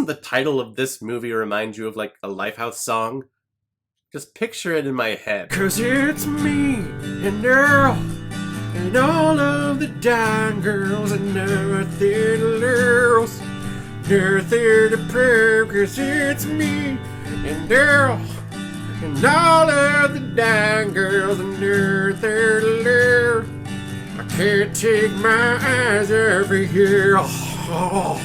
Doesn't the title of this movie remind you of like a Lifehouse song? Just picture it in my head. 'Cause it's me and Earl and all of the dying girls and nothing else. Nothing to prove, 'cause it's me and Earl and all of the dying girls and nothing else. I can't take my eyes off of you. Oh.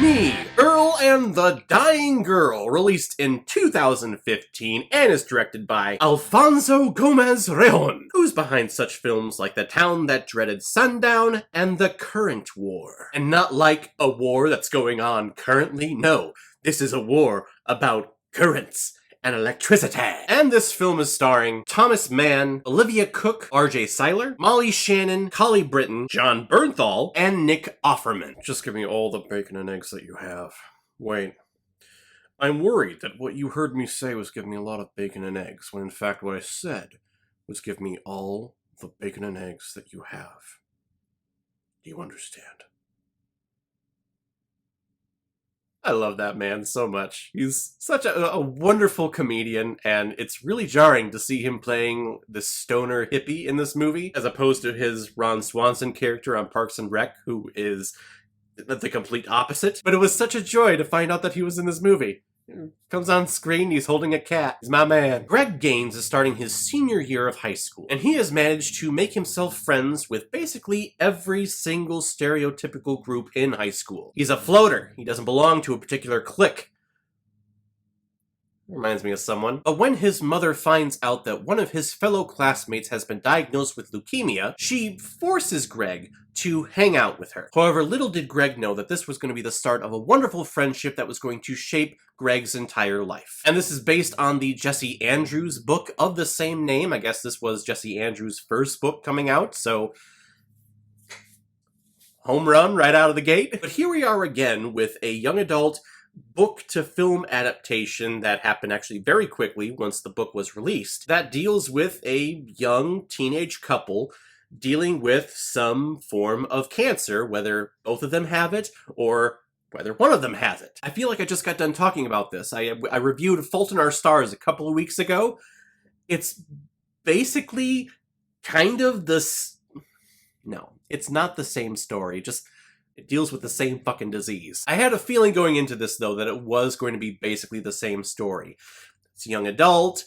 Me, Earl and the Dying Girl, released in 2015 and is directed by Alfonso Gomez-Rejon, who's behind such films like The Town That Dreaded Sundown and The Current War. And not like a war that's going on currently, no, this is a war about currents and electricity. And this film is starring Thomas Mann, Olivia Cooke, RJ Cyler, Molly Shannon, Collie Britton, John Bernthal, and Nick Offerman. Just give me all the bacon and eggs that you have. Wait. I'm worried that what you heard me say was give me a lot of bacon and eggs, when in fact what I said was give me all the bacon and eggs that you have. Do you understand? I love that man so much. He's such a wonderful comedian, and it's really jarring to see him playing the stoner hippie in this movie, as opposed to his Ron Swanson character on Parks and Rec, who is the complete opposite. But it was such a joy to find out that he was in this movie. Comes on screen, he's holding a cat. He's my man. Greg Gaines is starting his senior year of high school, and he has managed to make himself friends with basically every single stereotypical group in high school. He's a floater. He doesn't belong to a particular clique. Reminds me of someone. But when his mother finds out that one of his fellow classmates has been diagnosed with leukemia, she forces Greg to hang out with her. However, little did Greg know that this was going to be the start of a wonderful friendship that was going to shape Greg's entire life. And this is based on the Jesse Andrews book of the same name. I guess this was Jesse Andrews' first book coming out, so home run right out of the gate. But here we are again with a young adult book-to-film adaptation that happened actually very quickly once the book was released, that deals with a young teenage couple dealing with some form of cancer, whether both of them have it or whether one of them has it. I feel like I just got done talking about this. I reviewed Fault in Our Stars a couple of weeks ago. It's basically kind of this... No, it's not the same story, just it deals with the same fucking disease. I had a feeling going into this, though, that it was going to be basically the same story. It's a young adult,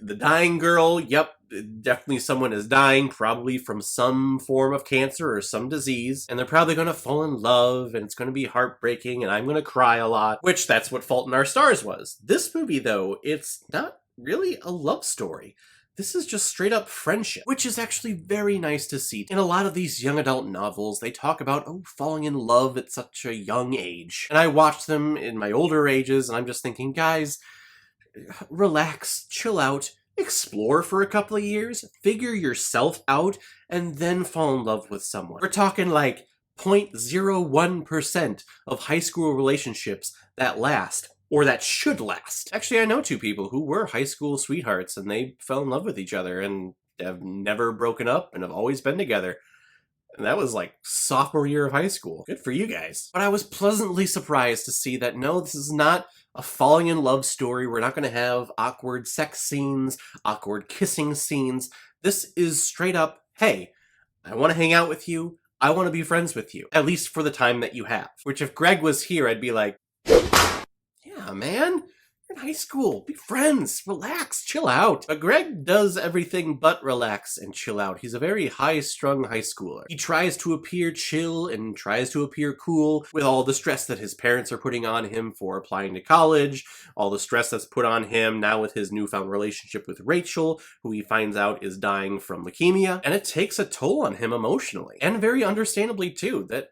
the dying girl, yep, definitely someone is dying, probably from some form of cancer or some disease, and they're probably going to fall in love, and it's going to be heartbreaking, and I'm going to cry a lot, which that's what Fault in Our Stars was. This movie, though, it's not really a love story. This is just straight up friendship, which is actually very nice to see. In a lot of these young adult novels, they talk about, falling in love at such a young age. And I watched them in my older ages, and I'm just thinking, guys, relax, chill out, explore for a couple of years, figure yourself out, and then fall in love with someone. We're talking like 0.01% of high school relationships that last. Or that should last. Actually, I know two people who were high school sweethearts and they fell in love with each other and have never broken up and have always been together. And that was like sophomore year of high school. Good for you guys. But I was pleasantly surprised to see that no, this is not a falling in love story. We're not going to have awkward sex scenes, awkward kissing scenes. This is straight up, hey, I want to hang out with you. I want to be friends with you. At least for the time that you have. Which if Greg was here, I'd be like, yeah, man, you're in high school. Be friends. Relax. Chill out. But Greg does everything but relax and chill out. He's a very high-strung high schooler. He tries to appear chill and tries to appear cool with all the stress that his parents are putting on him for applying to college, all the stress that's put on him now with his newfound relationship with Rachel, who he finds out is dying from leukemia. And it takes a toll on him emotionally. And very understandably, too, that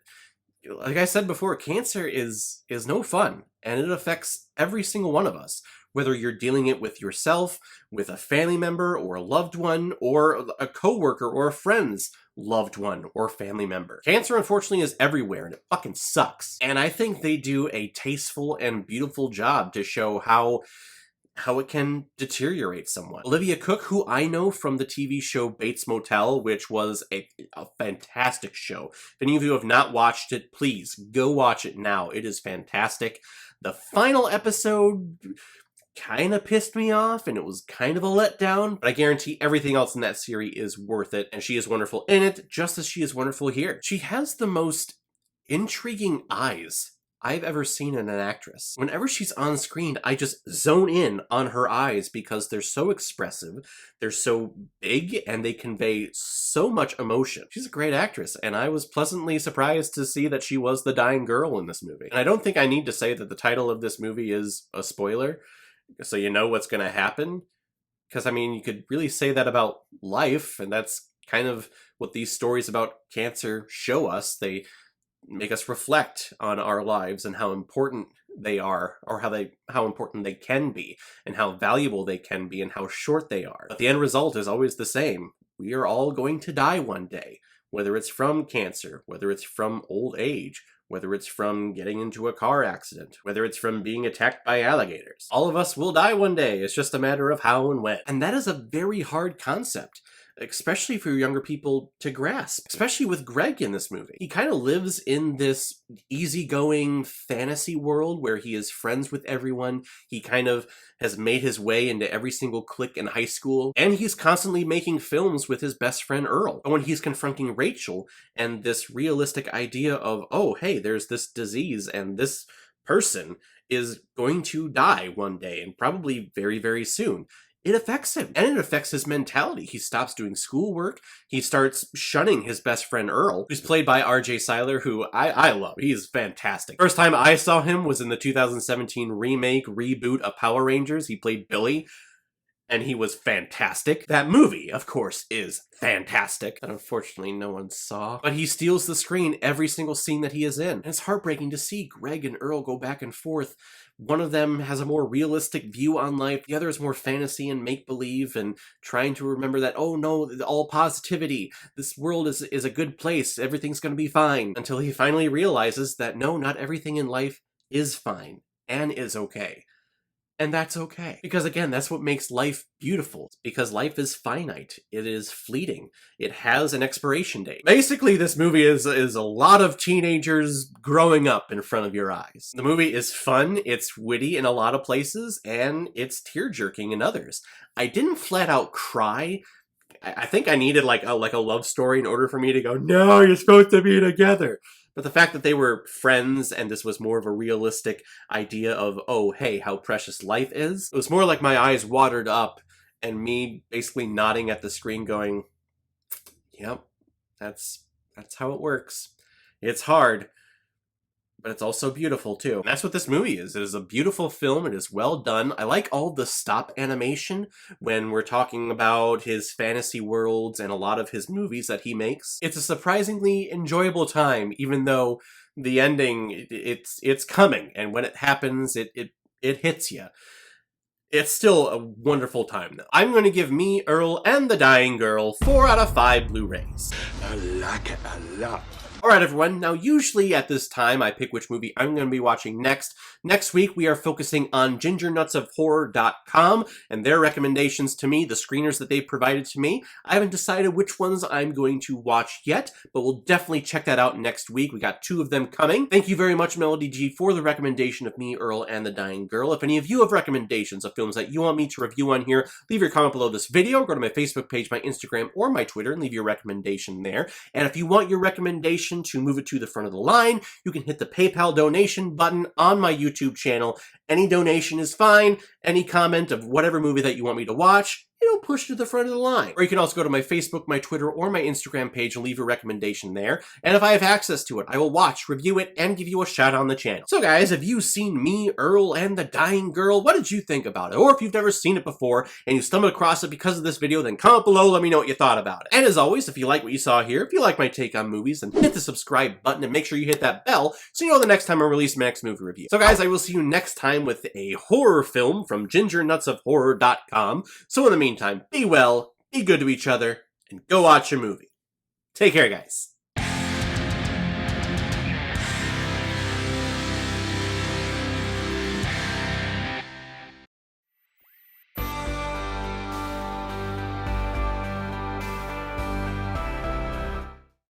like I said before, cancer is no fun, and it affects every single one of us, whether you're dealing it with yourself, with a family member or a loved one, or a coworker or a friend's loved one or family member. Cancer, unfortunately, is everywhere, and it fucking sucks. And I think they do a tasteful and beautiful job to show how how it can deteriorate someone. Olivia Cooke, who I know from the TV show Bates Motel, which was a fantastic show. If any of you have not watched it, please go watch it now. It is fantastic. The final episode kind of pissed me off, and it was kind of a letdown, but I guarantee everything else in that series is worth it, and she is wonderful in it, just as she is wonderful here. She has the most intriguing eyes I've ever seen in an actress. Whenever she's on screen, I just zone in on her eyes because they're so expressive, they're so big, and they convey so much emotion. She's a great actress, and I was pleasantly surprised to see that she was the dying girl in this movie. And I don't think I need to say that the title of this movie is a spoiler, so you know what's going to happen. Because, I mean, you could really say that about life, and that's kind of what these stories about cancer show us. They make us reflect on our lives and how important they are, or how important they can be, and how valuable they can be, and how short they are. But the end result is always the same. We are all going to die one day, whether it's from cancer, whether it's from old age, whether it's from getting into a car accident, whether it's from being attacked by alligators. All of us will die one day. It's just a matter of how and when. And that is a very hard concept, especially for younger people to grasp, especially with Greg in this movie. He kind of lives in this easygoing fantasy world where he is friends with everyone. He kind of has made his way into every single clique in high school, and he's constantly making films with his best friend Earl. But when he's confronting Rachel and this realistic idea of, oh, hey, there's this disease and this person is going to die one day, and probably very, very soon, it affects him, and it affects his mentality. He stops doing schoolwork. He starts shunning his best friend Earl, who's played by R.J. Seiler, who I love. He's fantastic. First time I saw him was in the 2017 reboot of Power Rangers. He played Billy, and he was fantastic. That movie, of course, is fantastic, that unfortunately no one saw. But he steals the screen every single scene that he is in. And it's heartbreaking to see Greg and Earl go back and forth. One of them has a more realistic view on life. The other is more fantasy and make-believe and trying to remember that, oh no, all positivity. This world is a good place. Everything's going to be fine. Until he finally realizes that no, not everything in life is fine and is okay. And that's okay. Because again, that's what makes life beautiful. Because life is finite. It is fleeting. It has an expiration date. Basically, this movie is a lot of teenagers growing up in front of your eyes. The movie is fun, it's witty in a lot of places, and it's tear-jerking in others. I didn't flat out cry. I think I needed like a love story in order for me to go, no, you're supposed to be together. But the fact that they were friends and this was more of a realistic idea of, oh, hey, how precious life is, it was more like my eyes watered up and me basically nodding at the screen going, yep, that's how it works. It's hard, but it's also beautiful too. And that's what this movie is. It is a beautiful film. It is well done. I like all the stop animation when we're talking about his fantasy worlds and a lot of his movies that he makes. It's a surprisingly enjoyable time, even though the ending, it's coming. And when it happens, it hits you. It's still a wonderful time, though. I'm going to give Me, Earl, and the Dying Girl 4 out of 5 Blu-rays. I like it a lot. Alright everyone, now usually at this time I pick which movie I'm going to be watching next. Next week we are focusing on GingerNutsOfHorror.com and their recommendations to me, the screeners that they've provided to me. I haven't decided which ones I'm going to watch yet, but we'll definitely check that out next week. We got 2 of them coming. Thank you very much, Melody G, for the recommendation of Me, Earl, and the Dying Girl. If any of you have recommendations of films that you want me to review on here, leave your comment below this video, go to my Facebook page, my Instagram, or my Twitter, and leave your recommendation there. And if you want your recommendation to move it to the front of the line, you can hit the PayPal donation button on my YouTube channel. Any donation is fine. Any comment of whatever movie that you want me to watch, it'll push to the front of the line. Or you can also go to my Facebook, my Twitter, or my Instagram page and leave a recommendation there. And if I have access to it, I will watch, review it, and give you a shout on the channel. So guys, have you seen Me, Earl, and the Dying Girl? What did you think about it? Or if you've never seen it before and you stumbled across it because of this video, then comment below, let me know what you thought about it. And as always, if you like what you saw here, if you like my take on movies, then hit the subscribe button and make sure you hit that bell so you know the next time I release my next movie review. So guys, I will see you next time with a horror film from GingerNutsOfHorror.com. So in the meantime, be well, be good to each other, and go watch a movie. Take care, guys.